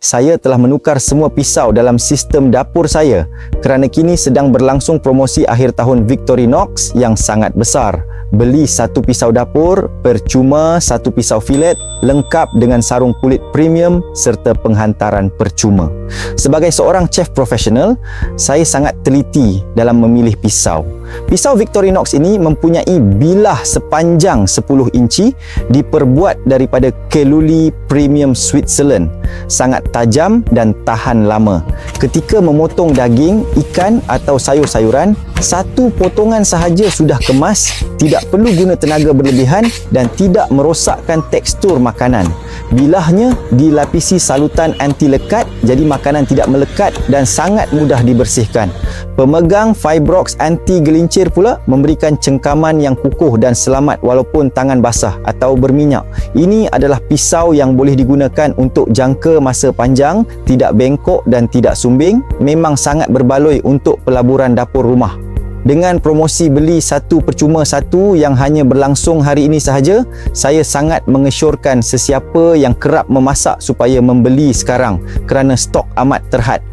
Saya telah menukar semua pisau dalam sistem dapur saya kerana kini sedang berlangsung promosi akhir tahun Victorinox yang sangat besar. Beli satu pisau dapur, percuma satu pisau filet, lengkap dengan sarung kulit premium serta penghantaran percuma. Sebagai seorang chef profesional, saya sangat teliti dalam memilih pisau. Pisau Victorinox ini mempunyai bilah sepanjang 10 inci diperbuat daripada keluli premium Switzerland. Sangat tajam dan tahan lama. Ketika memotong daging, ikan atau sayur-sayuran, satu potongan sahaja sudah kemas, tidak perlu guna tenaga berlebihan dan tidak merosakkan tekstur makanan. Bilahnya dilapisi salutan anti lekat, jadi makanan tidak melekat dan sangat mudah dibersihkan. Pemegang Fibrox anti gelincir pula memberikan cengkaman yang kukuh dan selamat walaupun tangan basah atau berminyak. Ini adalah pisau yang boleh digunakan untuk jangka masa panjang, tidak bengkok dan tidak sumbing, memang sangat berbaloi untuk pelaburan dapur rumah. Dengan promosi beli satu percuma satu yang hanya berlangsung hari ini sahaja, saya sangat mengesyorkan sesiapa yang kerap memasak supaya membeli sekarang kerana stok amat terhad.